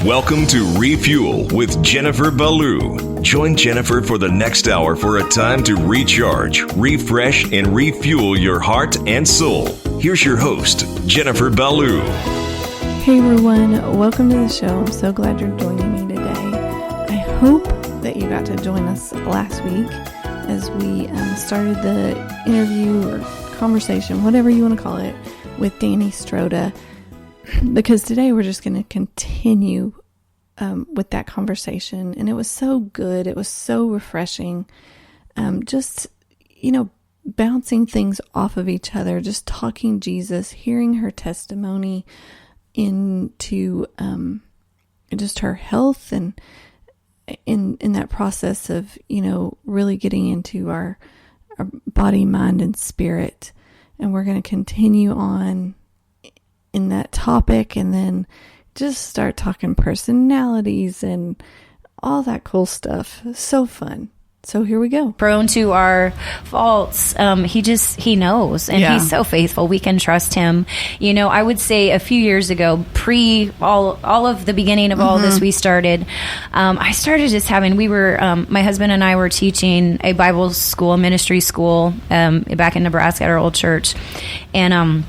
Welcome to Refuel with Jennifer Ballou. Join Jennifer for the next hour for a time to recharge, refresh, and refuel your heart and soul. Here's your host, Jennifer Ballou. Hey everyone, welcome to the show. I'm so glad you're joining me today. I hope that you got to join us last week as we started the interview or conversation, whatever you want to call it, with Dani Stroda, because today we're just going to continue with that conversation. And it was so good. It was so refreshing. Just, bouncing things off of each other, just talking Jesus, hearing her testimony into just her health, and in that process of, really getting into our body, mind, and spirit. And we're going to continue on in that topic, and then just start talking personalities and all that cool stuff. So fun. So here we go. Prone to our faults. He knows, and he's so faithful. We can trust him. I would say a few years ago, pre all of the beginning of all this, I started just having, my husband and I were teaching a Bible school, ministry school, back in Nebraska at our old church. And,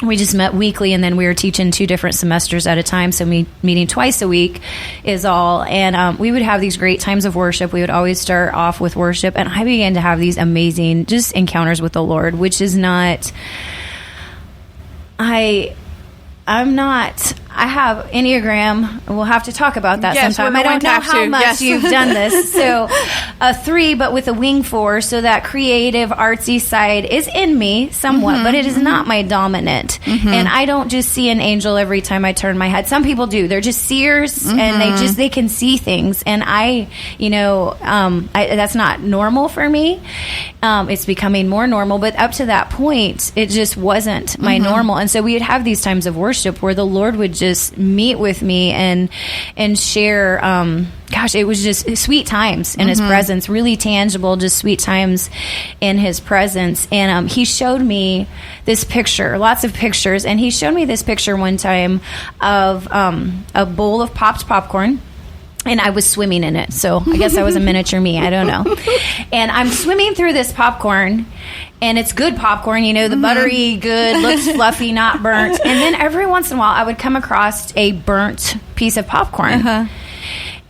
we just met weekly, and then we were teaching 2 different semesters at a time. So meeting twice a week is all. And we would have these great times of worship. We would always start off with worship. And I began to have these amazing just encounters with the Lord, which is not... I have Enneagram. We'll have to talk about that sometime. I don't know how much you've done this. So a 3, but with a wing 4. So that creative, artsy side is in me somewhat, but it is not my dominant. And I don't just see an angel every time I turn my head. Some people do. They're just seers, and they can see things. And that's not normal for me. It's becoming more normal, but up to that point, it just wasn't my normal. And so we would have these times of worship where the Lord would just meet with me and share, it was just sweet times in his presence, really tangible, just sweet times in his presence. And he showed me this picture, lots of pictures, and he showed me this picture one time of a bowl of popped popcorn. And I was swimming in it. So I guess I was a miniature me. I don't know. And I'm swimming through this popcorn, and it's good popcorn, the buttery, good, looks fluffy, not burnt. And then every once in a while, I would come across a burnt piece of popcorn.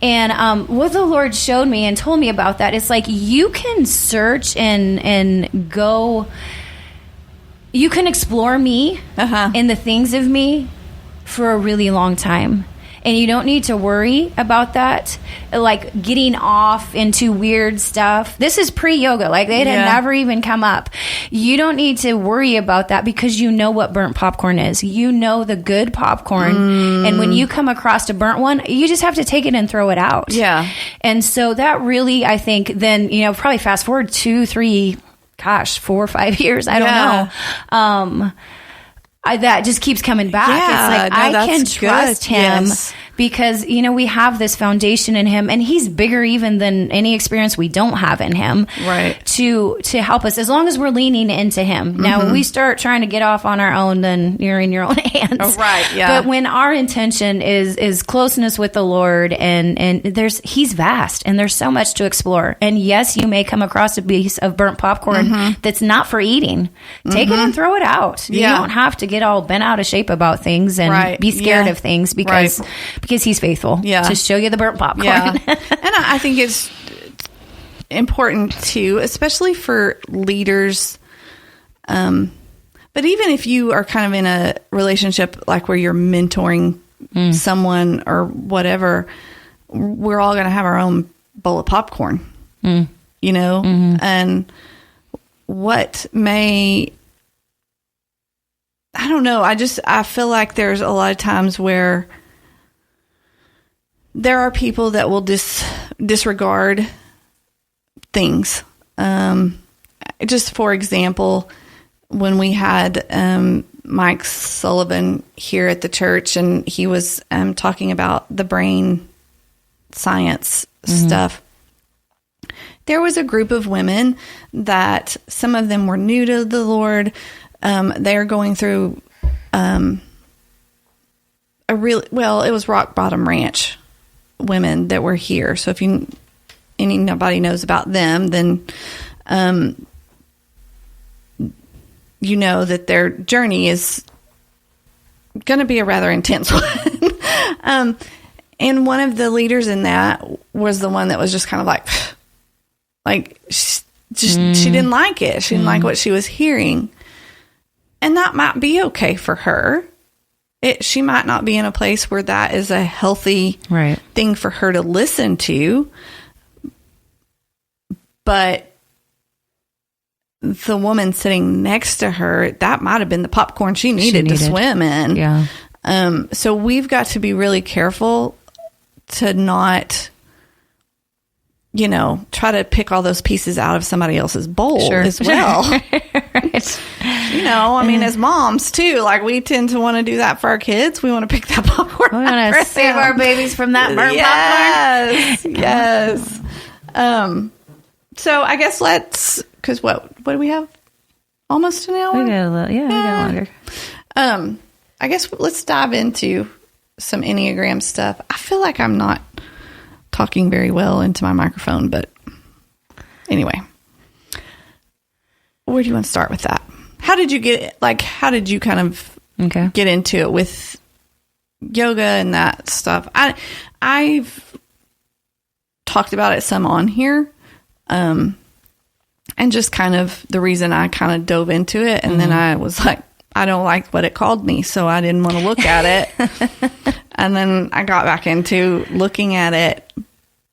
And what the Lord showed me and told me about that, it's like you can search and go, you can explore me and the things of me for a really long time. And you don't need to worry about that, like getting off into weird stuff. This is pre-yoga. Like, it had never even come up. You don't need to worry about that because you know what burnt popcorn is. You know the good popcorn. And when you come across a burnt one, you just have to take it and throw it out. Yeah. And so that really, I think, then, probably fast forward 2, 3, 4 or 5 years. I don't know. That just keeps coming back. It's like, I can trust him because, we have this foundation in him, and he's bigger even than any experience we don't have in him. Right. To help us, as long as we're leaning into him. Now, when we start trying to get off on our own, then you're in your own hands. Oh, right. Yeah. But when our intention is closeness with the Lord, and he's vast, and there's so much to explore. And yes, you may come across a piece of burnt popcorn that's not for eating. Take it and throw it out. You don't have to get all bent out of shape about things and be scared of things because he's faithful to show you the burnt popcorn. Yeah. And I think it's important too, especially for leaders. But even if you are kind of in a relationship like where you're mentoring someone or whatever, we're all going to have our own bowl of popcorn, and what may... I don't know. I feel like there's a lot of times where there are people that will disregard things. Just for example, when we had Mike Sullivan here at the church, and he was talking about the brain science stuff, there was a group of women that some of them were new to the Lord. They're going through it was Rock Bottom Ranch women that were here. So if nobody knows about them, then you know that their journey is going to be a rather intense one. And one of the leaders in that was the one that was just kind of she didn't like it. She didn't like what she was hearing. And that might be okay for her. She might not be in a place where that is a healthy thing for her to listen to. But the woman sitting next to her, that might have been the popcorn she needed to swim in. Yeah. So we've got to be really careful to not, try to pick all those pieces out of somebody else's bowl as well. Right. As moms too, we tend to want to do that for our kids. We want to pick that popcorn. We want to save our babies from that burnt popcorn. Yes. So I guess because what do we have? Almost an hour? We got a little, we got longer. I guess let's dive into some Enneagram stuff. I feel like I'm not talking very well into my microphone, but anyway. Where do you want to start with that? How did you kind of get into it with yoga and that stuff? I've talked about it some on here. And just kind of the reason I kind of dove into it. And then I was like, I don't like what it called me, so I didn't want to look at it. And then I got back into looking at it.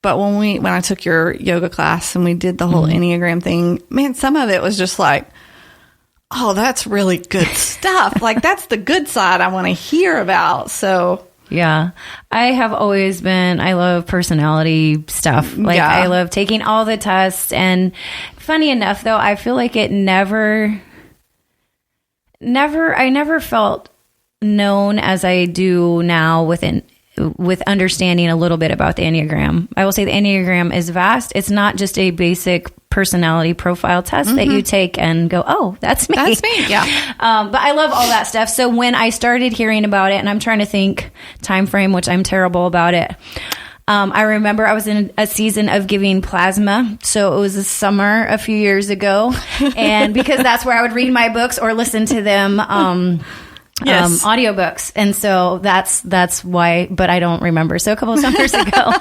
But when I took your yoga class and we did the whole Enneagram thing, man, some of it was just like, oh, that's really good stuff. That's the good side I want to hear about. So yeah, I have always I love personality stuff. I love taking all the tests. And funny enough, though, I feel like it I never felt known as I do now with understanding a little bit about the Enneagram. I will say the Enneagram is vast. It's not just a basic personality profile test that you take and go, oh, that's me. That's me, yeah. But I love all that stuff. So when I started hearing about it, and I'm trying to think time frame, which I'm terrible about it. I remember I was in a season of giving plasma. So it was a summer a few years ago. And because that's where I would read my books or listen to them, audiobooks. And so that's why, but I don't remember. So a couple of summers ago.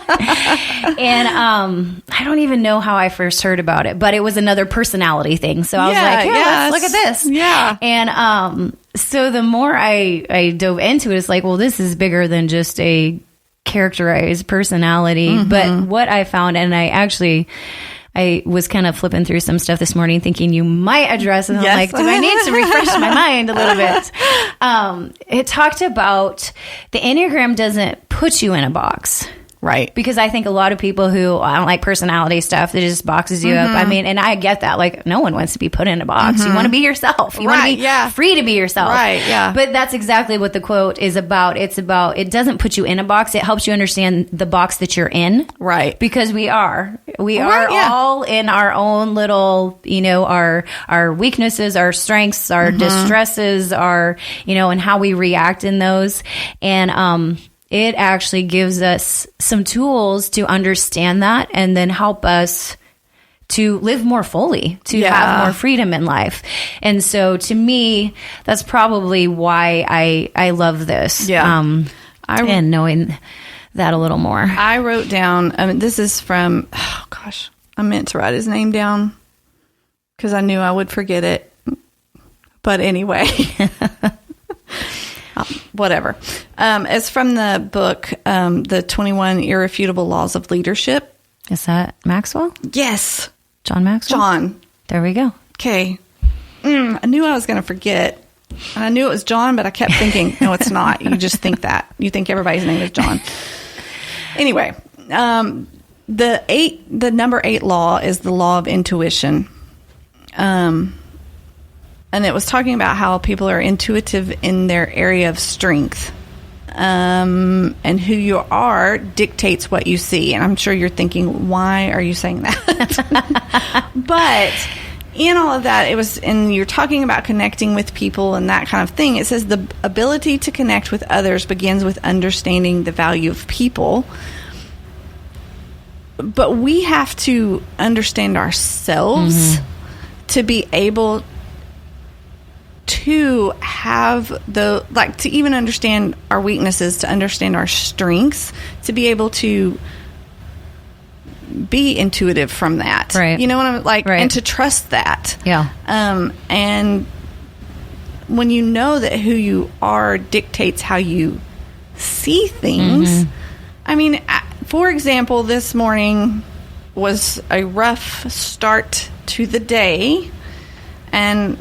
And I don't even know how I first heard about it, but it was another personality thing. So I was like, let's look at this. Yeah. And so the more I dove into it, it's like, well, this is bigger than just a characterized personality. But what I found, and I was kind of flipping through some stuff this morning thinking you might address it. And I'm like, do I need to refresh my mind a little bit? It talked about the Enneagram doesn't put you in a box. Right. Because I think a lot of people who I don't like personality stuff, that just boxes you up. I mean, and I get that. Like, no one wants to be put in a box. You want to be yourself. You want to be free to be yourself. Right, yeah. But that's exactly what the quote is about. It's about, it doesn't put you in a box. It helps you understand the box that you're in. Right. Because we are all in our own little, our weaknesses, our strengths, our distresses, our, and how we react in those. And, it actually gives us some tools to understand that and then help us to live more fully, to have more freedom in life. And so to me, that's probably why I love this. Yeah. And knowing that a little more. I wrote down, this is from, I meant to write his name down because I knew I would forget it. But anyway. Whatever. It's from the book, The 21 Irrefutable Laws of Leadership. Is that Maxwell? Yes. John Maxwell? John. There we go. Okay. I knew I was going to forget. And I knew it was John, but I kept thinking, no, it's not. You just think that. You think everybody's name is John. Anyway, the number 8 law is the law of intuition. And it was talking about how people are intuitive in their area of strength. And who you are dictates what you see. And I'm sure you're thinking, why are you saying that? But in all of that, and you're talking about connecting with people and that kind of thing. It says the ability to connect with others begins with understanding the value of people. But we have to understand ourselves to be able to have to even understand our weaknesses, to understand our strengths, to be able to be intuitive from that. Right. You know what I'm like? Right. And to trust that. Yeah. And when you know that who you are dictates how you see things, I mean, for example, this morning was a rough start to the day, and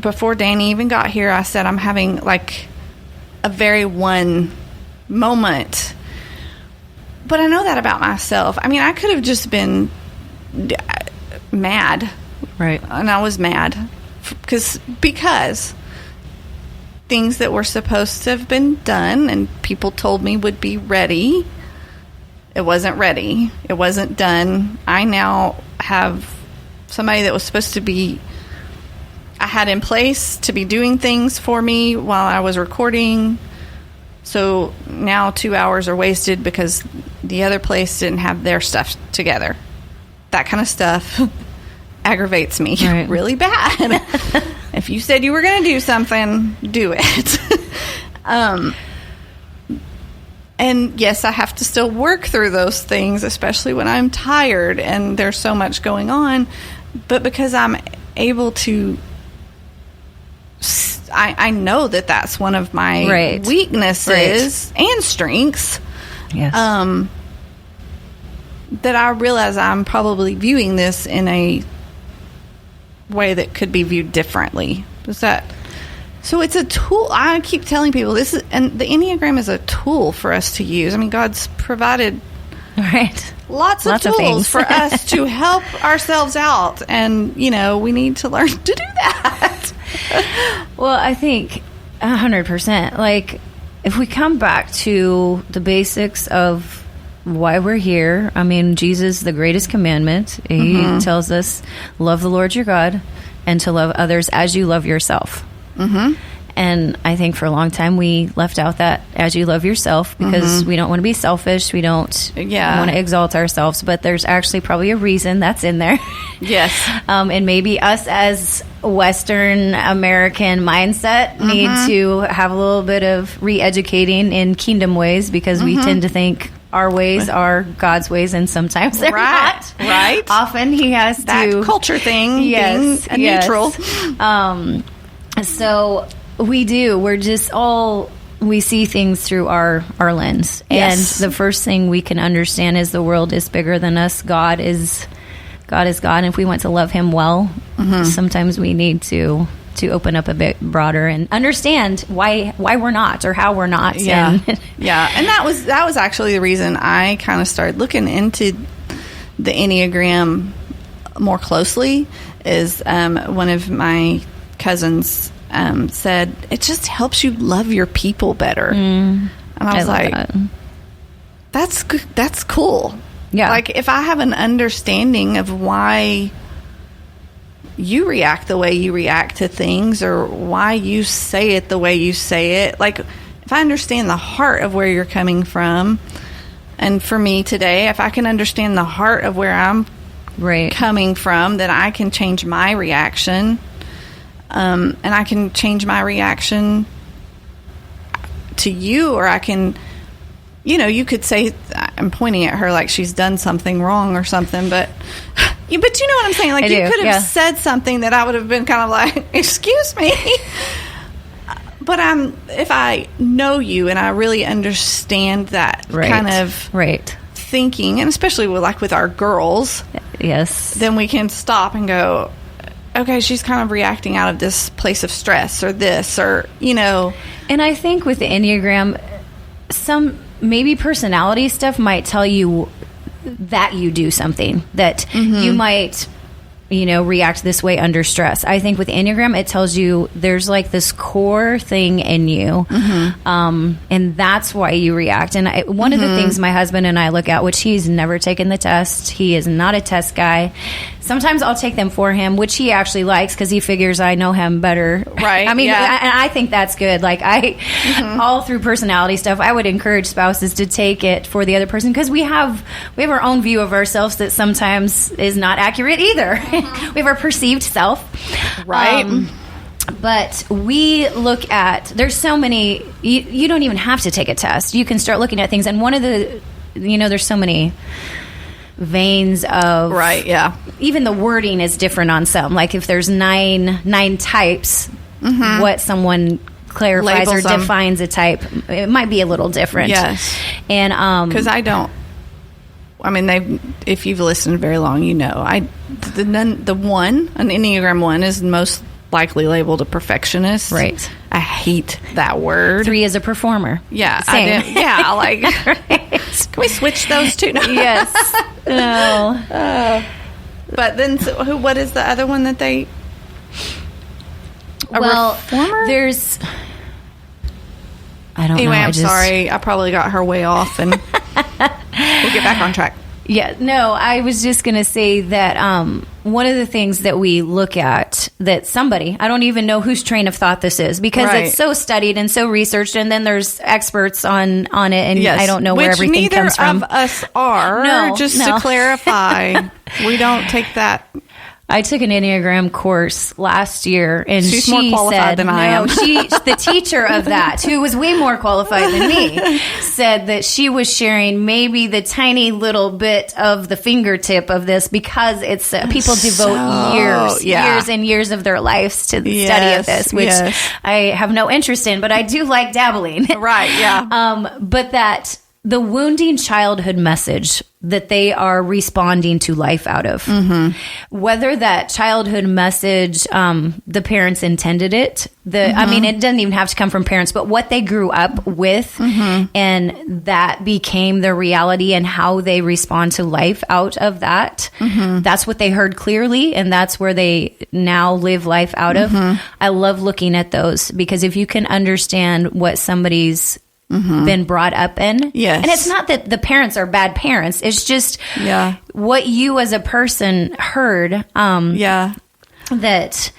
before Dani even got here, I said I'm having like a very one moment. But I know that about myself. I mean, I could have just been mad. Right. And I was mad because things that were supposed to have been done and people told me would be ready, it wasn't ready. It wasn't done. I now have somebody that was supposed to be, I had in place to be doing things for me while I was recording. So now 2 hours are wasted because the other place didn't have their stuff together. That kind of stuff aggravates me really bad. If you said you were going to do something, do it. And yes, I have to still work through those things, especially when I'm tired and there's so much going on. But because I'm able to, I know that that's one of my weaknesses and strengths. Yes. That I realize I'm probably viewing this in a way that could be viewed differently. So it's a tool. I keep telling people and the Enneagram is a tool for us to use. I mean, God's provided lots of tools for us to help ourselves out, and we need to learn to do that. Well, I think 100%. Like, if we come back to the basics of why we're here, I mean, Jesus, the greatest commandment, he tells us, love the Lord your God and to love others as you love yourself. And I think for a long time we left out that as you love yourself because we don't want to be selfish. We don't want to exalt ourselves. But there's actually probably a reason that's in there. Yes. And maybe us as Western American mindset need to have a little bit of re-educating in kingdom ways because we tend to think our ways are God's ways, and sometimes they're not. Right. Often he has that to... culture thing being neutral. So we do. We're just we see things through our lens. Yes. And the first thing we can understand is the world is bigger than us. God is God. And if we want to love him well, sometimes we need to open up a bit broader and understand why we're not or how we're not. Yeah. And that was actually the reason I kind of started looking into the Enneagram more closely. Is one of my cousins said it just helps you love your people better, and I was like, that's cool. Yeah, like if I have an understanding of why you react the way you react to things, or why you say it the way you say it, like if I understand the heart of where you're coming from, and for me today, if I can understand the heart of where I'm coming from, then I can change my reaction. And I can change my reaction to you, or I can, you could say, I'm pointing at her like she's done something wrong or something, but you know what I'm saying? Like, you could have said something that I would have been kind of like, excuse me. But if I know you and I really understand that kind of thinking, and especially with our girls, then we can stop and go, okay, she's kind of reacting out of this place of stress or this, or, And I think with the Enneagram, some maybe personality stuff might tell you that you do something, that you might, react this way under stress. I think with Enneagram, it tells you there's like this core thing in you, and that's why you react. And of the things my husband and I look at, which he's never taken the test, he is not a test guy, sometimes I'll take them for him, which he actually likes because he figures I know him better. Right. I mean, and I think that's good. Like all through personality stuff, I would encourage spouses to take it for the other person because we have our own view of ourselves that sometimes is not accurate either. We have our perceived self. Right. But we look at, there's so many, you don't even have to take a test. You can start looking at things. And one of the, there's so many veins of, right, yeah. Even the wording is different on some. Like if there's nine types, what someone clarifies labels or defines a type, it might be a little different. Yes. And, because if you've listened very long, the one, an Enneagram 1 is most likely labeled a perfectionist. Right. I hate that word. 3 is a performer. Yeah. Same. Right. Can we switch those two? Yes. No. But then, what is the other one that they... reformer? There's... I don't know. Anyway, I'm sorry. I probably got her way off, and we'll get back on track. Yeah, no, I was just going to say that one of the things that we look at that somebody, I don't even know whose train of thought this is because it's so studied and so researched, and then there's experts on it, and I don't know where everything comes from. Neither of us are. No, to clarify, we don't take that. I took an Enneagram course last year, and she's more qualified than I am. The teacher of that, who was way more qualified than me, said that she was sharing maybe the tiny little bit of the fingertip of this because it's people devote years and years of their lives to the study of this, which I have no interest in, but I do like dabbling. Right, yeah. But that the wounding childhood message that they are responding to life out of, whether that childhood message, the parents intended it, it doesn't even have to come from parents, but what they grew up with, and that became their reality and how they respond to life out of that. That's what they heard clearly, and that's where they now live life out of. I love looking at those because if you can understand what somebody's been brought up in. Yes. And it's not that the parents are bad parents. It's just what you as a person heard. That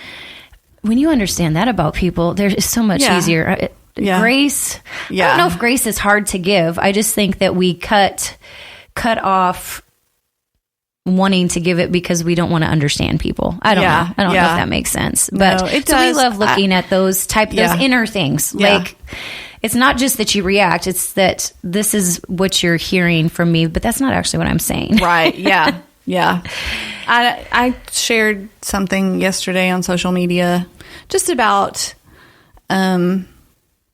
when you understand that about people, there is so much easier. Grace. I don't know if grace is hard to give. I just think that we cut off wanting to give it because we don't want to understand people. I don't know. I don't know if that makes sense. But it does. We love looking at those those inner things. Like, it's not just that you react, it's that this is what you're hearing from me, but that's not actually what I'm saying. Right, yeah, yeah. I shared something yesterday on social media just about in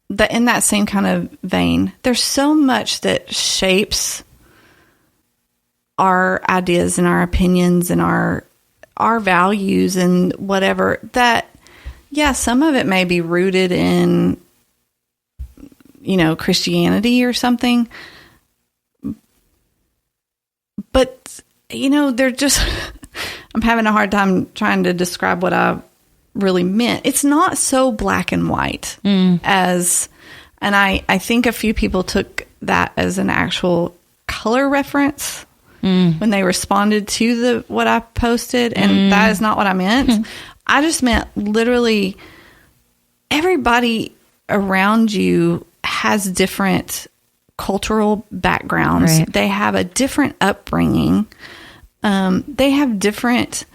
that same kind of vein. There's so much that shapes our ideas and our opinions and our values and whatever that, some of it may be rooted in Christianity or something. But, they're just, I'm having a hard time trying to describe what I really meant. It's not so black and white as, and I think a few people took that as an actual color reference when they responded to what I posted. And that is not what I meant. I just meant literally everybody around you has different cultural backgrounds. Right. They have a different upbringing. They have different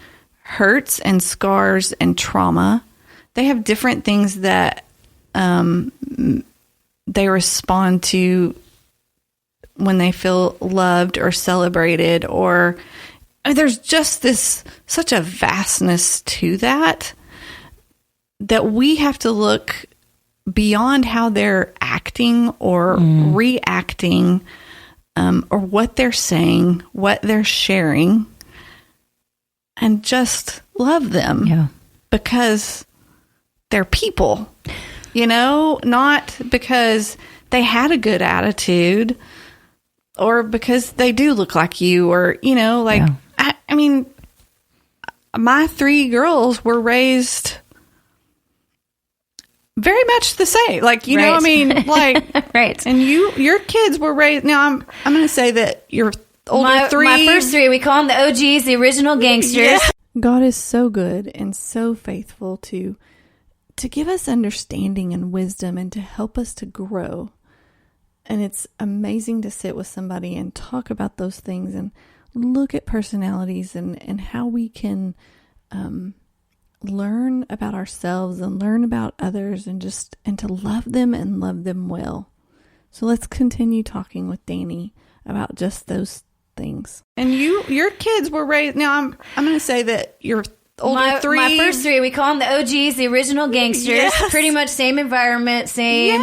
hurts and scars and trauma. They have different things that they respond to when they feel loved or celebrated, or there's just such a vastness to that we have to look beyond how they're acting or reacting, or what they're saying, what they're sharing, and just love them. Yeah. Because they're people, not because they had a good attitude or because they do look like you or, I mean, my 3 girls were raised very much the same. Like, you know what I mean? Like, right. And your kids were raised. Now, I'm going to say that older three. My first three, we call them the OGs, the original gangsters. Yeah. God is so good and so faithful to give us understanding and wisdom and to help us to grow. And it's amazing to sit with somebody and talk about those things and look at personalities and how we can learn about ourselves and learn about others and to love them and love them well. So let's continue talking with Dani about just those things. And your kids were raised. Now I'm going to say that your older three. My first three, we call them the OGs, the original gangsters. Yes. Pretty much same environment, same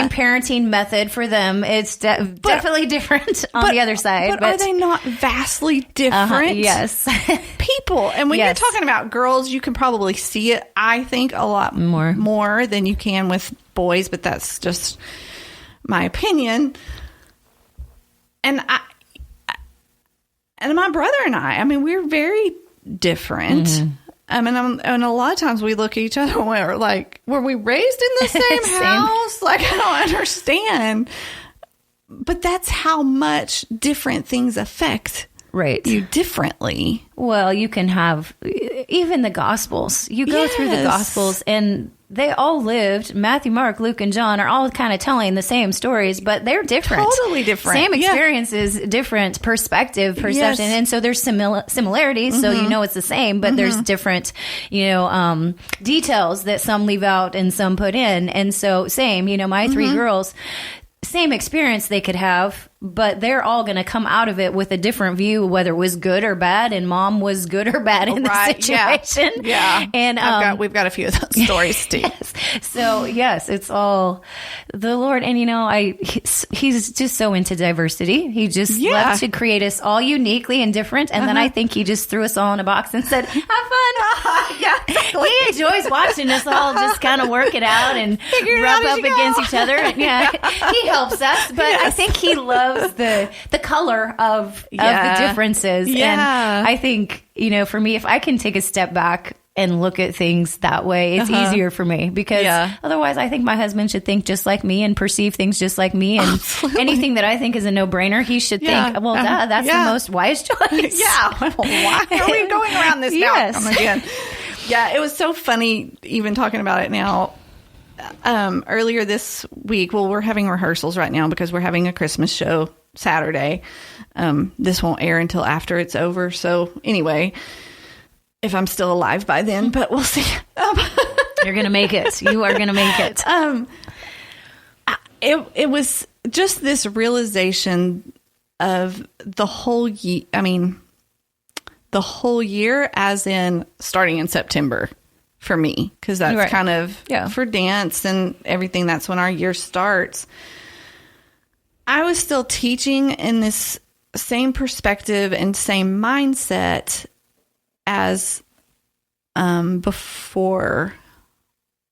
parenting method for them. It's definitely different on the other side. But are they not vastly different? Yes. People. And when you're talking about girls, you can probably see it, I think, a lot more than you can with boys, but that's just my opinion. And my brother and I mean, we're very different. Mm-hmm. And a lot of times we look at each other and we're like, were we raised in the same house? Like, I don't understand. But that's how much different things affect you differently. Well, you can have even the Gospels. You go through the Gospels and they all lived. Matthew, Mark, Luke, and John are all kind of telling the same stories, but they're different. Totally different. Same experiences, different perception. Yes. And so there's similarities, so you know it's the same, but there's different, details that some leave out and some put in. And so same, my three girls, same experience they could have, but they're all going to come out of it with a different view, whether it was good or bad, and mom was good or bad in the situation. Yeah. And we've got a few of those stories too. Yes. So yes, it's all the Lord. And he's just so into diversity. He just loves to create us all uniquely and different. And then I think he just threw us all in a box and said, have fun. Exactly. He enjoys watching us all just kind of work it out and rub up against each other. And he helps us, but I think he loves the color of the differences. And I think, for me, if I can take a step back and look at things that way, it's easier for me, because otherwise I think my husband should think just like me and perceive things just like me. And anything that I think is a no-brainer, he should think, well, that's the most wise choice. Why are we going around this mountain again? Yeah, it was so funny even talking about it now. Earlier this week, we're having rehearsals right now because we're having a Christmas show Saturday. This won't air until after it's over. So anyway, if I'm still alive by then, but we'll see. You're going to make it. You are going to make it. It was just this realization of the whole year. I mean, the whole year, as in starting in September. For me, because that's kind of for dance and everything. That's when our year starts. I was still teaching in this same perspective and same mindset as before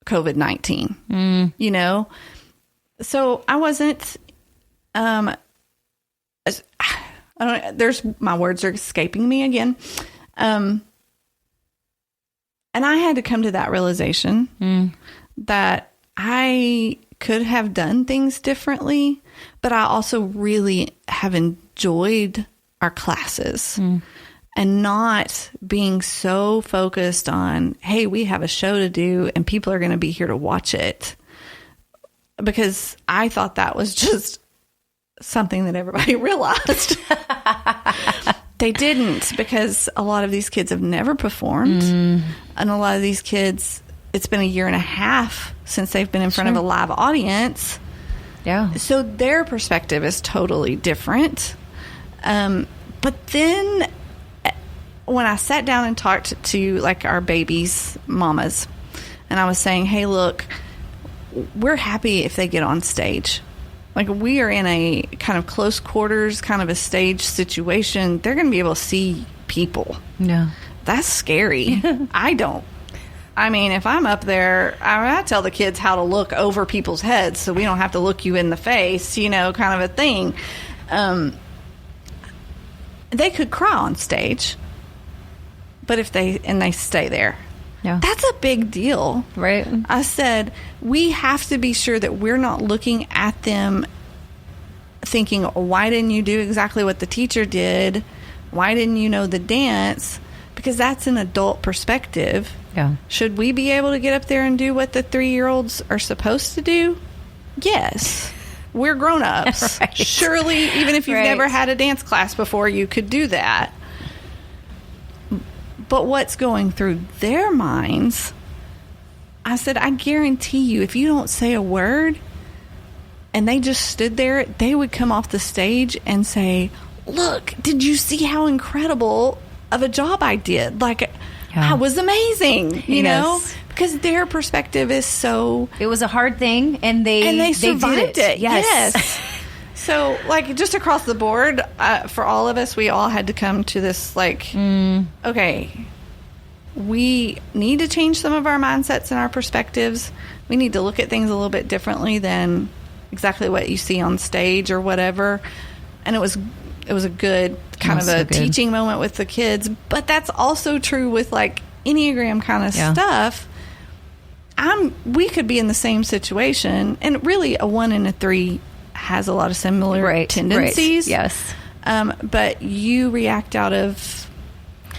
COVID-19. So I wasn't. I don't. There's my words are escaping me again. And I had to come to that realization that I could have done things differently, but I also really have enjoyed our classes and not being so focused on, hey, we have a show to do and people are going to be here to watch it. Because I thought that was just something that everybody realized. They didn't, because a lot of these kids have never performed. And a lot of these kids, it's been a year and a half since they've been in front of a live audience. Yeah. So their perspective is totally different. But then when I sat down and talked to like our babies' mamas, and I was saying, hey, look, we're happy if they get on stage. Like, we are in a kind of close quarters, kind of a stage situation. They're going to be able to see people. Yeah. That's scary. I mean, if I'm up there, I tell the kids how to look over people's heads so we don't have to look you in the face, kind of a thing. They could cry on stage, but if they stay there. Yeah. That's a big deal. Right. I said, we have to be sure that we're not looking at them thinking, why didn't you do exactly what the teacher did? Why didn't you know the dance? Because that's an adult perspective. Yeah. Should we be able to get up there and do what the 3-year-olds are supposed to do? Yes. We're grown-ups. Right. Surely, even if you've Right. never had a dance class before, you could do that. But what's going through their minds, I said, I guarantee you, if you don't say a word and they just stood there, they would come off the stage and say, look, did you see how incredible of a job I did? Like, I was amazing, you know? Because their perspective is so... It was a hard thing, and they survived did it. Yes. So, like, just across the board, for all of us, we all had to come to this, like, okay, we need to change some of our mindsets and our perspectives. We need to look at things a little bit differently than exactly what you see on stage or whatever. And it was a good kind of a teaching moment with the kids. But that's also true with, like, Enneagram kind of stuff. We could be in the same situation, and really a 1 and a 3 has a lot of similar tendencies. Right. Yes. But you react out of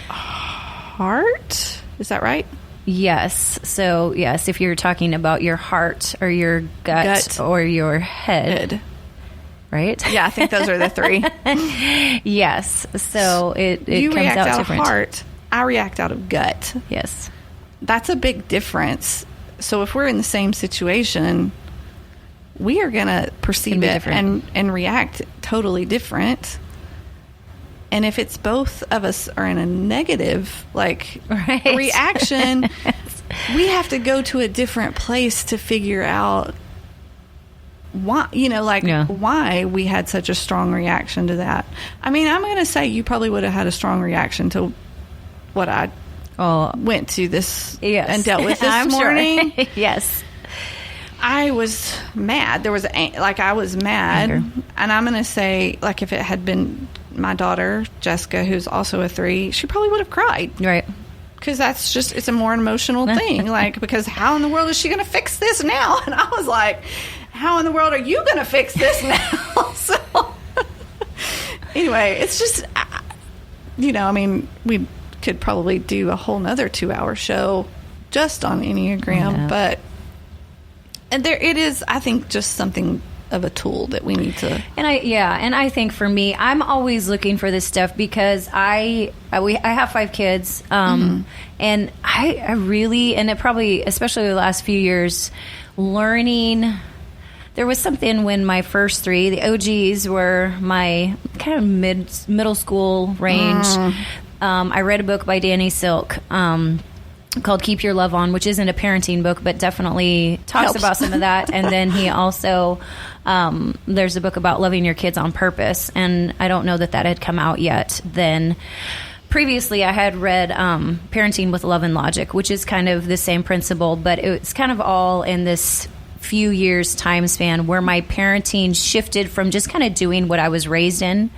heart. Is that right? Yes. So, yes, if you're talking about your heart or your gut. Or your head. Right? Yeah, I think those are the 3. Yes. So it you comes react out different. of heart. I react out of gut. Yes. That's a big difference. So if we're in the same situation, we are going to perceive it and react totally different. And if it's both of us are in a negative, like, reaction, we have to go to a different place to figure out why, why we had such a strong reaction to that. I mean, I'm going to say you probably would have had a strong reaction to what I went to this and dealt with this morning. Sure. Yes. I was mad. I was mad. Anger. And I'm going to say, like, if it had been my daughter, Jessica, who's also a 3, she probably would have cried. Right. Because it's a more emotional thing. Like, because how in the world is she going to fix this now? And I was like, how in the world are you going to fix this now? So, anyway, it's just, I mean, we could probably do a whole nother 2-hour show just on Enneagram. But it is, I think, just something of a tool that we need to. And I think for me, I'm always looking for this stuff because I have 5 kids, and I really, and it probably, especially the last few years, learning. There was something when my first 3, the OGs, were my kind of middle school range. I read a book by Dani Silk called Keep Your Love On, which isn't a parenting book, but definitely talks about some of that. And then he also, there's a book about loving your kids on purpose. And I don't know that had come out yet then. Previously, I had read Parenting with Love and Logic, which is kind of the same principle, but it's kind of all in this few years time span where my parenting shifted from just kind of doing what I was raised in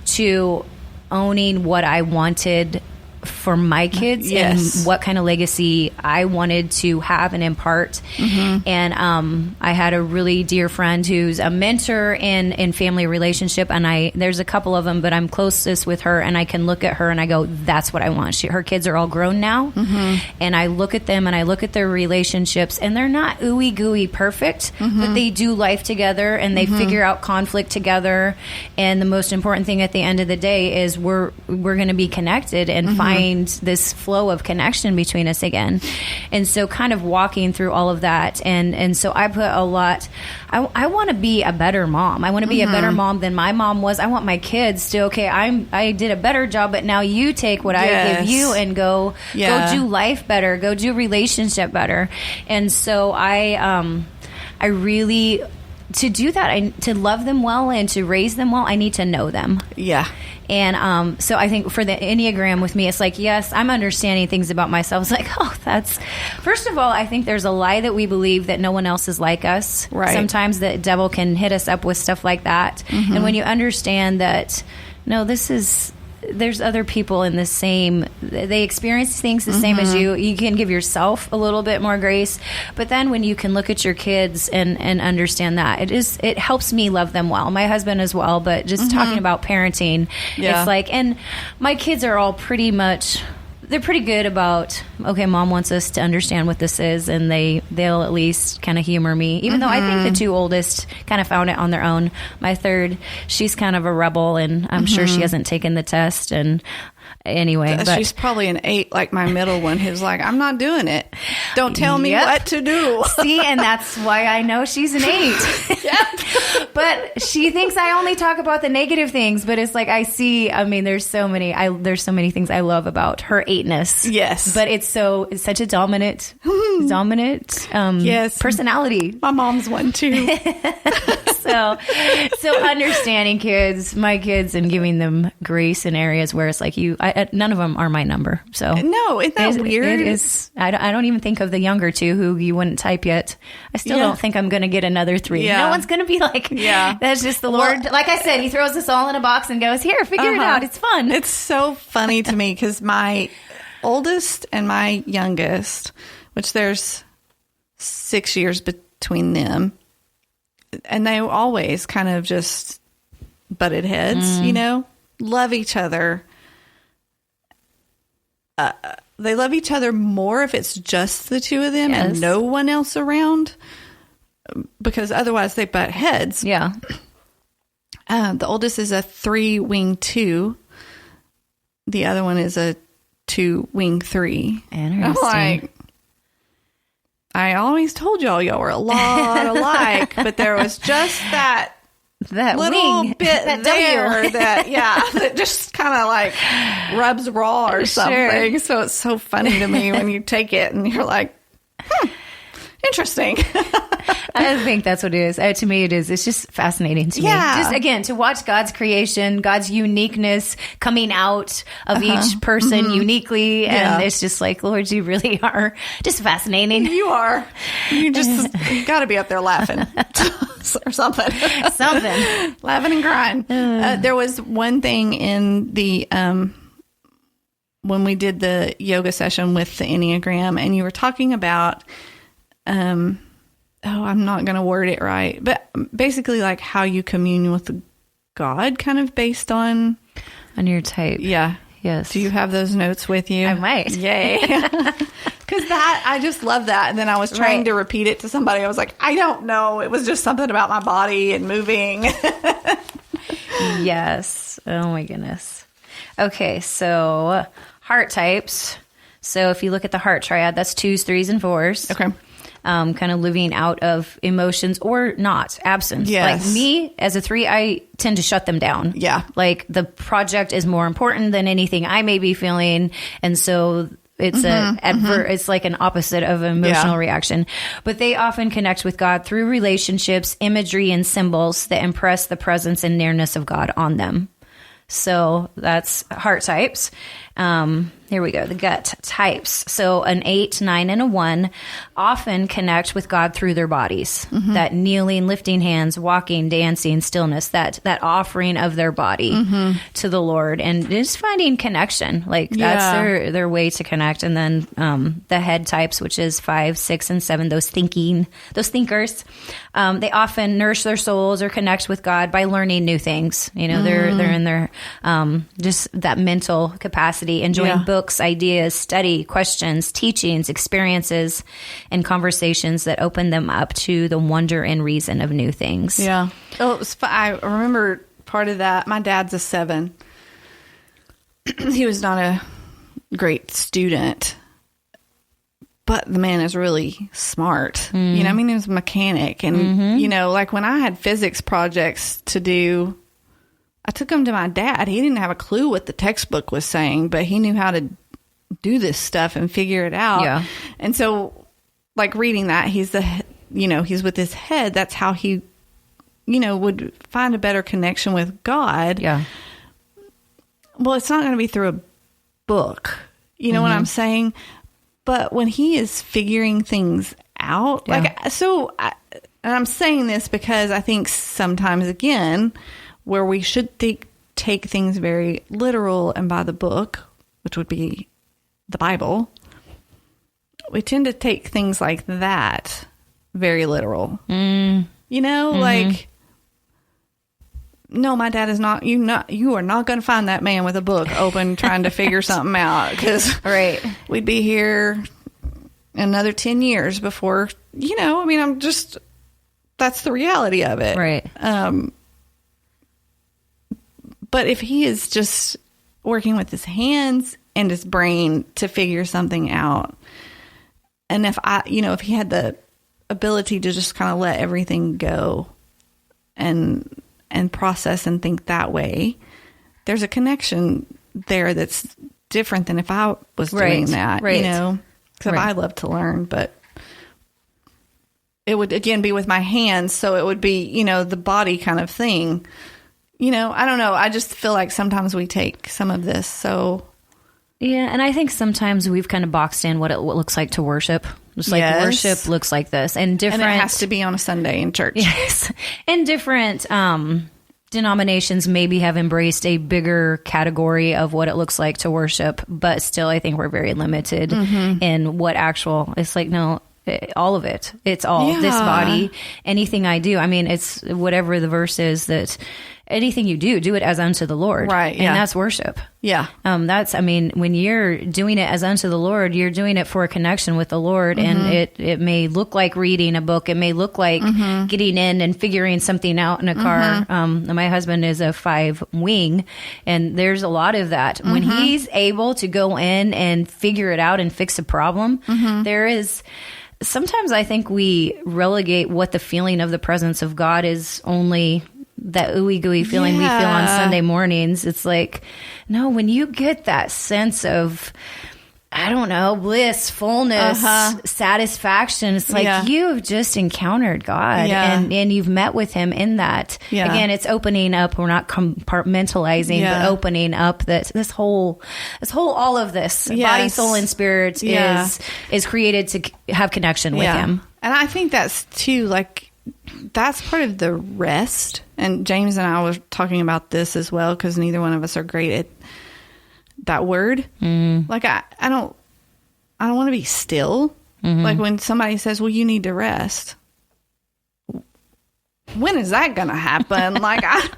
to owning what I wanted for my kids and what kind of legacy I wanted to have and impart. And I had a really dear friend who's a mentor in family relationship, and there's a couple of them, but I'm closest with her, and I can look at her and I go, that's what I want. Her kids are all grown now, and I look at them and I look at their relationships, and they're not ooey gooey perfect, but they do life together and they figure out conflict together. And the most important thing at the end of the day is we're going to be connected and find this flow of connection between us again. And so kind of walking through all of that. And so I put a lot, I want to be a better mom. I want to be a better mom than my mom was. I want my kids to, I did a better job, but now you take what I give you and go do life better, go do relationship better. And so I really, to do that, to love them well and to raise them well, I need to know them. Yeah. And so I think for the Enneagram with me, it's like, yes, I'm understanding things about myself. It's like, first of all, I think there's a lie that we believe that no one else is like us. Right. Sometimes the devil can hit us up with stuff like that. And when you understand that, no, this is there's other people in the same, they experience things the same as you. You can give yourself a little bit more grace, but then when you can look at your kids and understand that, it helps me love them well. My husband as well, but just talking about parenting, it's like, and my kids are all pretty much, they're pretty good about, okay, mom wants us to understand what this is, and they'll at least kind of humor me, even though I think the two oldest kind of found it on their own. My third, she's kind of a rebel, and I'm sure she hasn't taken the test, and anyway. But she's probably an 8, like my middle one, who's like, I'm not doing it. Don't tell me what to do. See, and that's why I know she's an 8. But she thinks I only talk about the negative things, but it's like there's so many things I love about her 8-ness. Yes. But it's such a dominant personality. My mom's one too. So understanding my kids and giving them grace in areas where it's like none of them are my number. So no, isn't that weird? It is. I don't even think of the younger two who you wouldn't type yet. I still don't think I'm going to get another 3. No one's going to be like, that's just the Lord. Like I said, he throws us all in a box and goes, here, figure it out. It's fun. It's so funny to me because my oldest and my youngest, which there's 6 years between them, and they always kind of just butted heads, love each other. They love each other more if it's just the two of them and no one else around, because otherwise they butt heads. Yeah. The oldest is a 3 wing 2. The other one is a 2 wing 3. Interesting. I'm like, I always told y'all were a lot alike, but there was just that little wing, bit there that just kind of like rubs raw or something. So it's so funny to me when you take it and you're like, interesting. I think that's what it is. To me, it is. It's just fascinating to me. Just, again, to watch God's creation, God's uniqueness coming out of each person uniquely. And it's just like, Lord, you really are just fascinating. You are. You got to be up there laughing or something. Laughing and crying. There was one thing in the, when we did the yoga session with the Enneagram, and you were talking about, I'm not going to word it right, but basically like how you commune with God, kind of based on your type. Yeah. Yes. Do you have those notes with you? I might. Yay. Because I just love that. And then I was trying to repeat it to somebody. I was like, I don't know. It was just something about my body and moving. Yes. Oh my goodness. Okay. So heart types. So if you look at the heart triad, that's 2s, 3s, and 4s. Okay. Kind of living out of emotions or not, absence. Yes. Like me, as a 3, I tend to shut them down. Yeah. Like the project is more important than anything I may be feeling. And so it's it's like an opposite of an emotional reaction. But they often connect with God through relationships, imagery, and symbols that impress the presence and nearness of God on them. So that's heart types. Here we go. The gut types. So an 8, 9, and a 1 often connect with God through their bodies. That kneeling, lifting hands, walking, dancing, stillness, that offering of their body to the Lord, and just finding connection. Like that's their way to connect. And then the head types, which is 5, 6, and 7, those thinkers, they often nourish their souls or connect with God by learning new things. They're in their just that mental capacity, enjoying books, ideas, study, questions, teachings, experiences, and conversations that open them up to the wonder and reason of new things. Yeah. Oh, I remember part of that. My dad's a 7. He was not a great student, but the man is really smart. He was a mechanic. And, like when I had physics projects to do, I took him to my dad. He didn't have a clue what the textbook was saying, but he knew how to do this stuff and figure it out. Yeah. And so, like reading that, he's with his head. That's how he, would find a better connection with God. Yeah. Well, it's not going to be through a book. You know what I'm saying? But when he is figuring things out, and I'm saying this because I think sometimes, again, where we should think take things very literal and by the book, which would be the Bible. We tend to take things like that very literal. You know, like, no, my dad is not, you are not going to find that man with a book open trying to figure something out, because we'd be here another 10 years before, you know, I mean, that's the reality of it. Right. But if he is just working with his hands and his brain to figure something out, and if he had the ability to just kind of let everything go and process and think that way, there's a connection there that's different than if I was doing that, you know, because I love to learn, but it would again be with my hands. So it would be, you know, the body kind of thing, you know, I don't know. I just feel like sometimes we take some of this. So yeah. And I think sometimes we've kind of boxed in what it looks like to worship. Just like worship looks like this, and different. And it has to be on a Sunday in church. Yes. And different denominations maybe have embraced a bigger category of what it looks like to worship, but still I think we're very limited in what it's like, no, all of it. It's all this body, anything I do. I mean, it's whatever the verse is that anything you do it as unto the Lord. Right. And that's worship. Yeah. When you're doing it as unto the Lord, you're doing it for a connection with the Lord. And it may look like reading a book. It may look like getting in and figuring something out in a car. My husband is a 5-wing, and there's a lot of that. When he's able to go in and figure it out and fix a problem, there is... Sometimes I think we relegate what the feeling of the presence of God is only that ooey gooey feeling we feel on Sunday mornings. It's like, no, when you get that sense of, I don't know, bliss, fullness, satisfaction, it's like you've just encountered God and you've met with him in that. Yeah. Again, it's opening up. We're not compartmentalizing, but opening up this whole, all of this body, soul, and spirit is created to have connection with him. And I think that's too, like, that's part of the rest. And James and I were talking about this as well, because neither one of us are great at that word. Like, I don't want to be still. Like, when somebody says, well, you need to rest, when is that going to happen? Like, I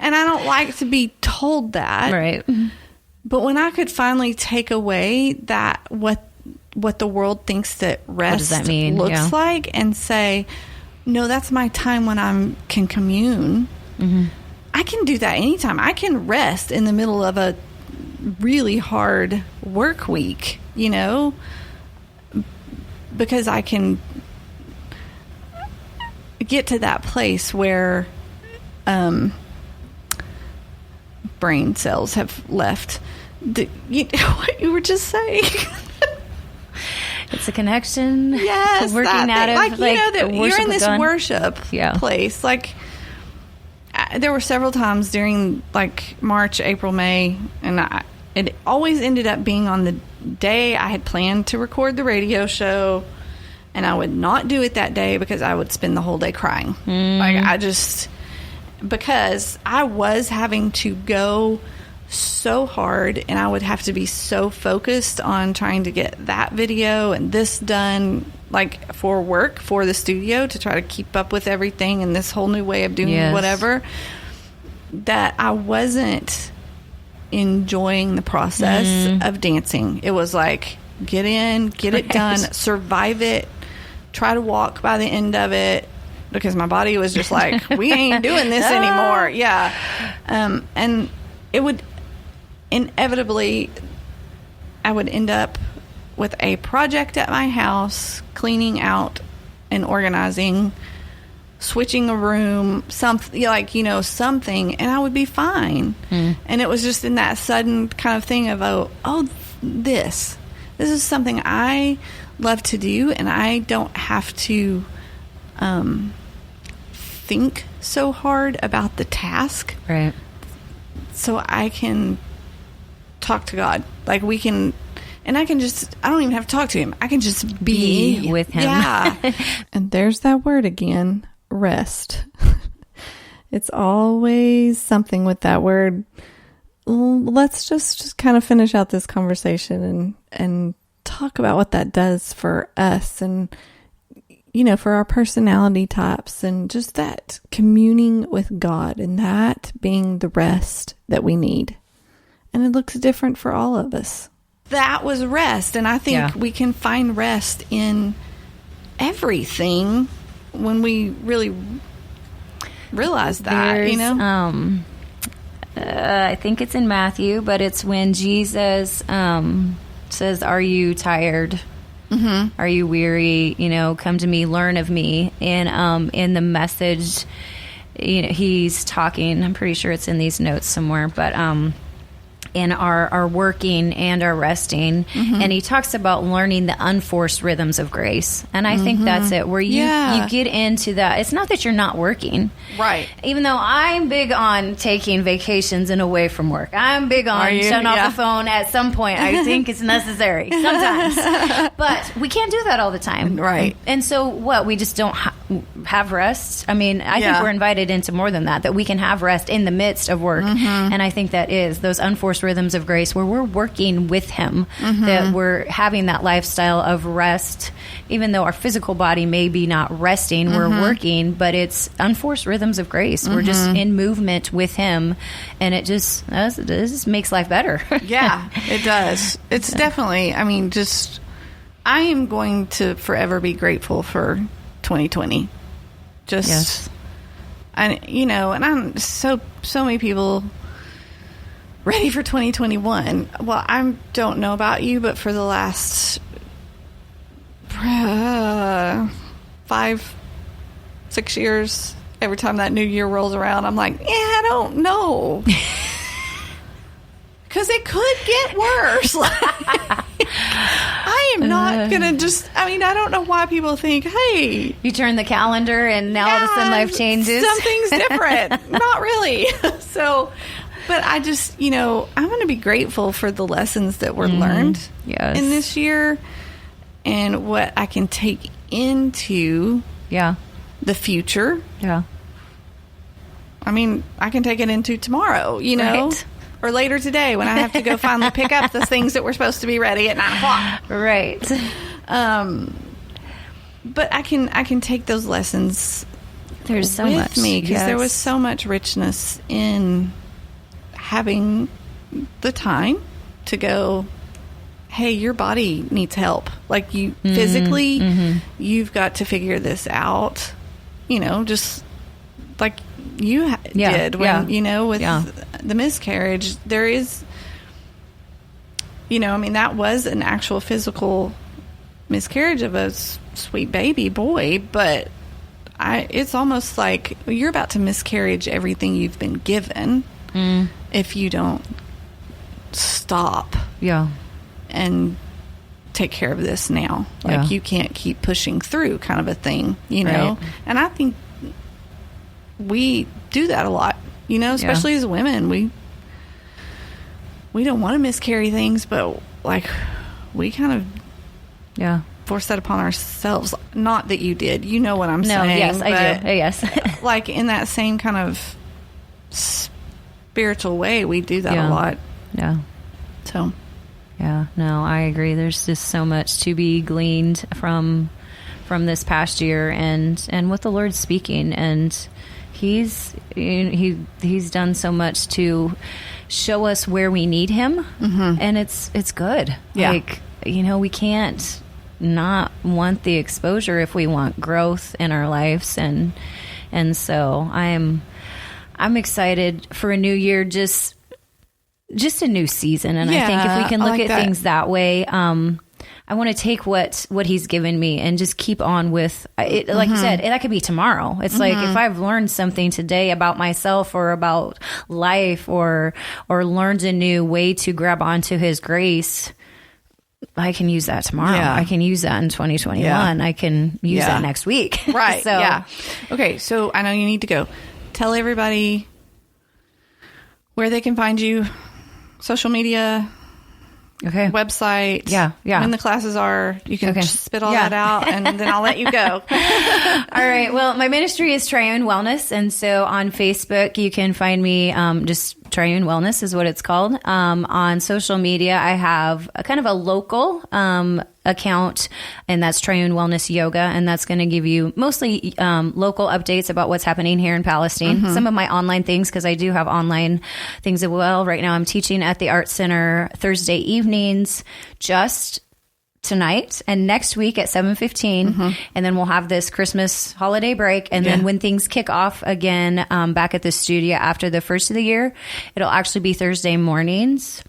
don't like to be told that. Right. But when I could finally take away that, what the world thinks that rest looks like, and say, no, that's my time when I can commune. I can do that anytime. I can rest in the middle of a really hard work week, you know, because I can get to that place where brain cells have left. What you were just saying. It's a connection. Yes, working out of, like, you know, that you're in this worship Yeah. place. Like, there were several times during, like, March, April, May, and it always ended up being on the day I had planned to record the radio show, and I would not do it that day because I would spend the whole day crying. Like, because I was having to go so hard, and I would have to be so focused on trying to get that video and this done, like, for work, for the studio, to try to keep up with everything and this whole new way of doing whatever, that I wasn't enjoying the process of dancing. It was like, get in, get it done, survive it, try to walk by the end of it, because my body was just like, we ain't doing this anymore. And it would inevitably, I would end up with a project at my house, cleaning out and organizing, switching a room, something, like, you know, something, and I would be fine. And it was just in that sudden kind of thing of, this is something I love to do, and I don't have to think so hard about the task. Right. So I can talk to God. Like, we can, and I can just, I don't even have to talk to him. I can just be with him. Yeah. And there's that word again, rest. It's always something with that word. Let's just kind of finish out this conversation and talk about what that does for us and, for our personality types and just that communing with God and that being the rest that we need. And it looks different for all of us. That was rest. And I think we can find rest in everything when we really realize that, I think it's in Matthew, but it's when Jesus says, "Are you tired? Mm-hmm. Are you weary? Come to me, learn of me." And in the Message, he's talking. I'm pretty sure it's in these notes somewhere, but in our working and our resting. Mm-hmm. And he talks about learning the unforced rhythms of grace. And I think that's it, where you get into that. It's not that you're not working. Right. Even though I'm big on taking vacations and away from work. I'm big on shutting off the phone at some point. I think it's necessary sometimes. But we can't do that all the time. Right. And so what? We just don't have rest? I mean, I think we're invited into more than that we can have rest in the midst of work. Mm-hmm. And I think that is those unforced rhythms of grace where we're working with him, that we're having that lifestyle of rest, even though our physical body may be not resting, we're working, but it's unforced rhythms of grace. We're just in movement with him, and it just makes life better. Yeah, it does. It's definitely, I am going to forever be grateful for 2020. And I'm so many people ready for 2021. Well, I don't know about you, but for the last 5-6 years, every time that new year rolls around, I'm like, I don't know. Because it could get worse. I am not going to I don't know why people think, hey. You turn the calendar and now all of a sudden life changes. Something's different. Not really. So, but I just, I'm going to be grateful for the lessons that were learned in this year and what I can take into the future. Yeah. I can take it into tomorrow, Right. Or later today when I have to go finally pick up the things that were supposed to be ready at 9:00. Right. But I can take those lessons There's so with much. me because there was so much richness in having the time to go, hey, your body needs help. Like you physically, you've got to figure this out, just like you did when, with the miscarriage. There is, that was an actual physical miscarriage of a sweet baby boy, but it's almost like you're about to miscarriage everything you've been given if you don't stop and take care of this now. Like you can't keep pushing through kind of a thing, know? And I think we do that a lot, especially as women. We don't want to miscarry things, but like we kind of force that upon ourselves. Not that you did. You know what I'm saying. Yes, I do. Yes. Like in that same kind of spiritual way, we do that a lot. Yeah. So. Yeah. No, I agree. There's just so much to be gleaned from this past year and what the Lord's speaking, and He's done so much to show us where we need Him, and it's good. Yeah. Like, we can't not want the exposure if we want growth in our lives, and so I'm excited for a new year, just a new season, and I think if we can look at things that way, I want to take what He's given me and just keep on with it. Like you said, that could be tomorrow. It's like if I've learned something today about myself or about life or learned a new way to grab onto His grace, I can use that tomorrow. Yeah. I can use that in 2021. Yeah. I can use that next week. Right. So, yeah. Okay. So I know you need to go. Tell everybody where they can find you, social media, Okay. website. Yeah. When the classes are, you can just spit all Yeah. that out, and then I'll let you go. All right. Well, my ministry is Triune Wellness. And so on Facebook, you can find me, just Triune Wellness is what it's called. On social media, I have a kind of a local account, and that's Triune Wellness Yoga. And that's going to give you mostly local updates about what's happening here in Palestine. Some of my online things, because I do have online things as well. Right now, I'm teaching at the Art Center Thursday evenings, just tonight and next week at 7:15, and then we'll have this Christmas holiday break, and then when things kick off again back at the studio after the first of the year, it'll actually be Thursday mornings,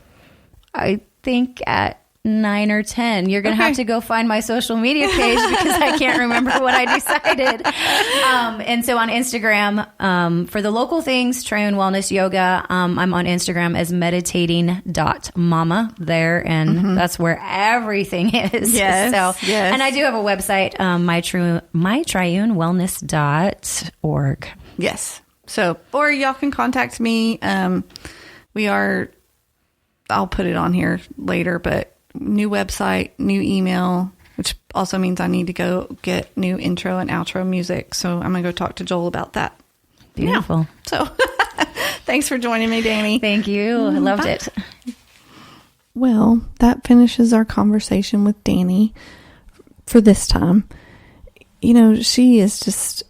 I think at 9 or 10. You're going to have to go find my social media page because I can't remember what I decided. And so on Instagram, for the local things, Triune Wellness Yoga, I'm on Instagram as meditating.mama there. And that's where everything is. Yes. And I do have a website, mytriunewellness.org. Yes. So, or y'all can contact me. I'll put it on here later, but new website, new email, which also means I need to go get new intro and outro music. So I'm going to go talk to Joel about that. Beautiful. Yeah. So thanks for joining me, Dani. Thank you. I loved it. Well, that finishes our conversation with Dani for this time. You know, she is just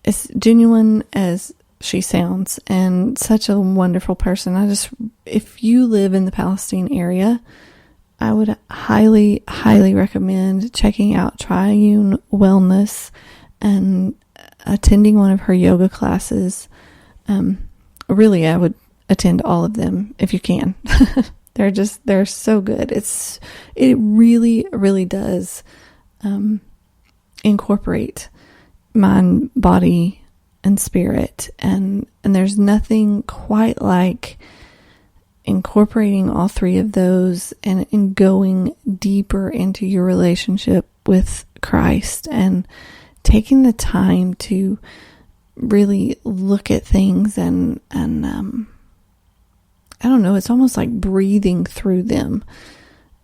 as genuine as she sounds and such a wonderful person. If you live in the Palestine area, I would highly, highly recommend checking out Triune Wellness and attending one of her yoga classes. Really, I would attend all of them if you can. They're so good. It really, really does incorporate mind, body, and spirit, and there's nothing quite like incorporating all three of those and going deeper into your relationship with Christ and taking the time to really look at things and I don't know, it's almost like breathing through them.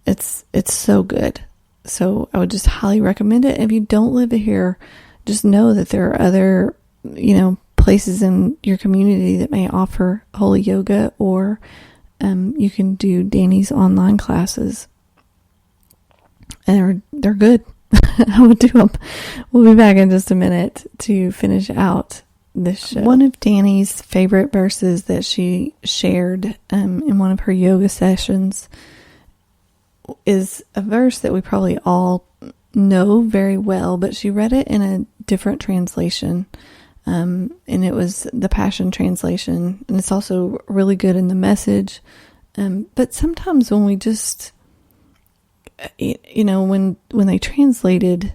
It's so good. So I would just highly recommend it. If you don't live here, just know that there are other, places in your community that may offer holy yoga, or you can do Dani's online classes, and they're good. I would do them. We'll be back in just a minute to finish out this show. One of Dani's favorite verses that she shared in one of her yoga sessions is a verse that we probably all know very well, but she read it in a different translation. And it was the Passion Translation, and it's also really good in the Message. But sometimes when we just, when they translated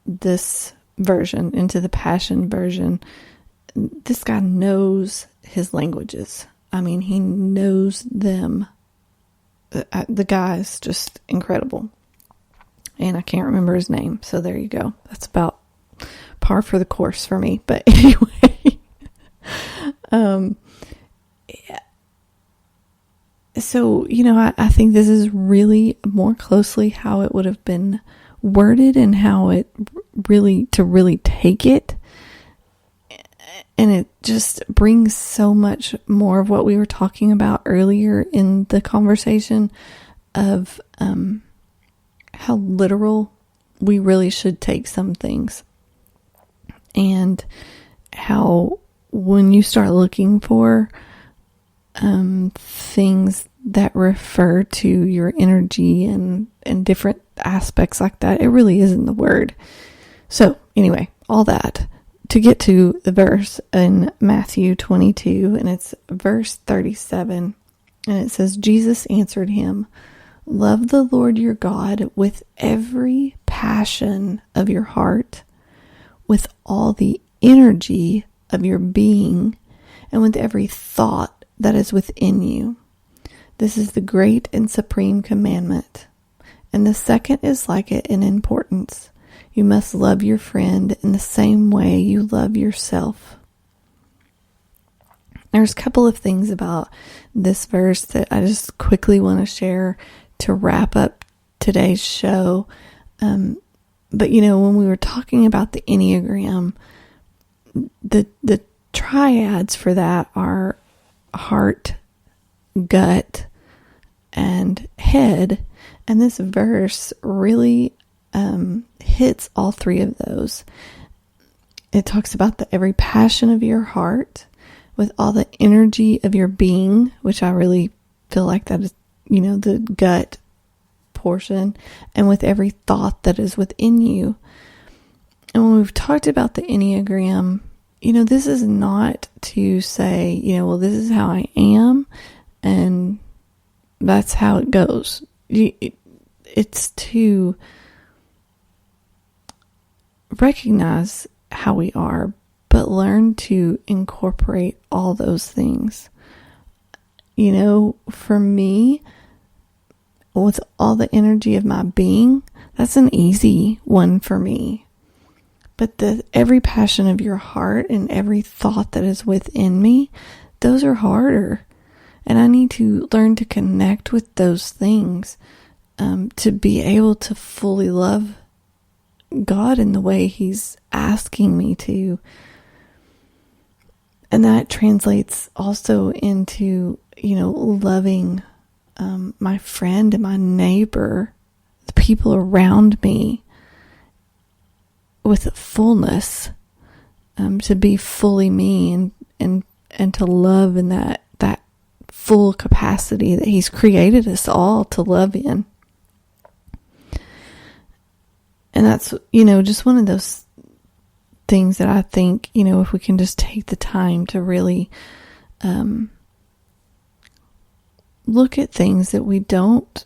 this version into the Passion version, this guy knows his languages. I mean, he knows them. The guy is just incredible. And I can't remember his name, so there you go. That's about par for the course for me. But anyway, so, I think this is really more closely how it would have been worded and how it really take it. And it just brings so much more of what we were talking about earlier in the conversation of how literal we really should take some things. And how when you start looking for things that refer to your energy and different aspects like that, it really isn't the word. So anyway, all that to get to the verse in Matthew 22, and it's verse 37, and it says, Jesus answered him, love the Lord your God with every passion of your heart, with all the energy of your being, and with every thought that is within you. This is the great and supreme commandment. And the second is like it in importance. You must love your friend in the same way you love yourself. There's a couple of things about this verse that I just quickly want to share to wrap up today's show. But when we were talking about the Enneagram, the triads for that are heart, gut, and head. And this verse really hits all three of those. It talks about every passion of your heart with all the energy of your being, which I really feel like that is, the gut portion, and with every thought that is within you. And when we've talked about the Enneagram, this is not to say, well, this is how I am, and that's how it goes. It's to recognize how we are, but learn to incorporate all those things. For me, with all the energy of my being, that's an easy one for me. But every passion of your heart and every thought that is within me, those are harder. And I need to learn to connect with those things to be able to fully love God in the way He's asking me to. And that translates also into, loving my friend and my neighbor, the people around me, with fullness, to be fully me and to love in that full capacity that He's created us all to love in. And that's, just one of those things that I think, if we can just take the time to really look at things that we don't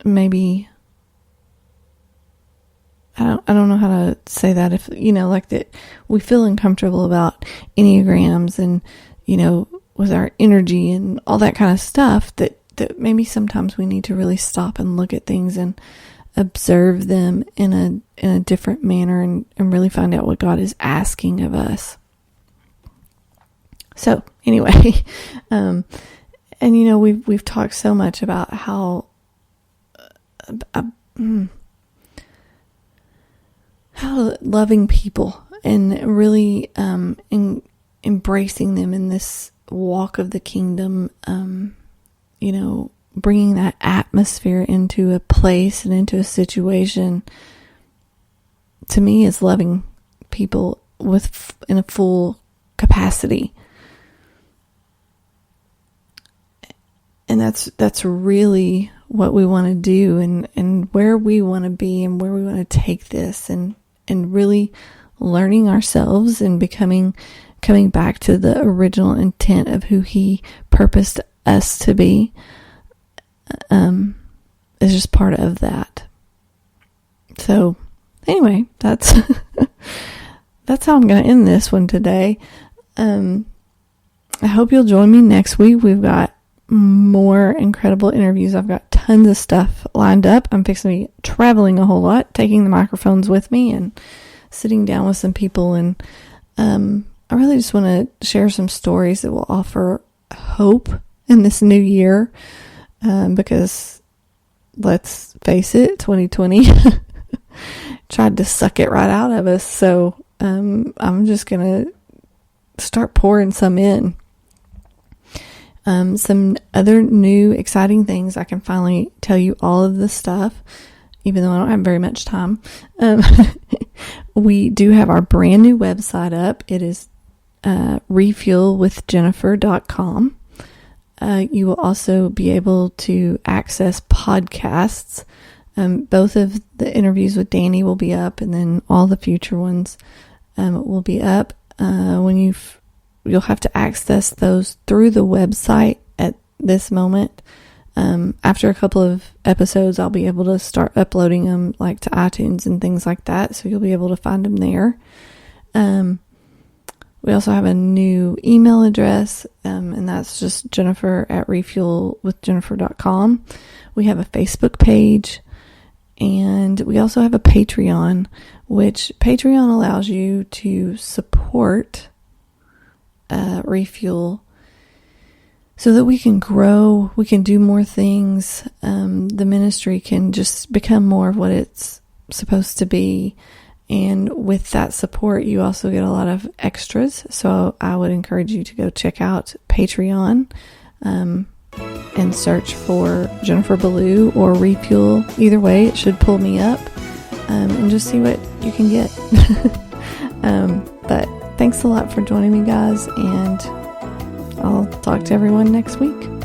maybe, I don't know how to say that, if, like that we feel uncomfortable about Enneagrams and, with our energy and all that kind of stuff, that maybe sometimes we need to really stop and look at things and observe them in a different manner and really find out what God is asking of us. So anyway, and we've talked so much about how loving people and really embracing them in this walk of the kingdom, bringing that atmosphere into a place and into a situation, to me, is loving people in a full capacity. And that's really what we want to do, and where we want to be and where we want to take this, and really learning ourselves and coming back to the original intent of who He purposed us to be, is just part of that. So anyway, that's how I'm going to end this one today. I hope you'll join me next week. We've got more incredible interviews. I've got tons of stuff lined up. I'm fixing to be traveling a whole lot, taking the microphones with me and sitting down with some people. And I really just want to share some stories that will offer hope in this new year. Because let's face it, 2020 tried to suck it right out of us. So I'm just going to start pouring some in. Some other new exciting things. I can finally tell you all of the stuff, even though I don't have very much time. We do have our brand new website up. It is refuelwithjennifer.com. You will also be able to access podcasts. Both of the interviews with Dani will be up, and then all the future ones will be up. You'll have to access those through the website at this moment. After a couple of episodes, I'll be able to start uploading them like to iTunes and things like that. So you'll be able to find them there. We also have a new email address, and that's just Jennifer@refuelwithjennifer.com. We have a Facebook page, and we also have a Patreon, which Patreon allows you to support Refuel so that we can grow, we can do more things. The ministry can just become more of what it's supposed to be. And with that support, you also get a lot of extras. So I would encourage you to go check out Patreon and search for Jennifer Ballou or Refuel. Either way, it should pull me up and just see what you can get. But thanks a lot for joining me, guys, and I'll talk to everyone next week.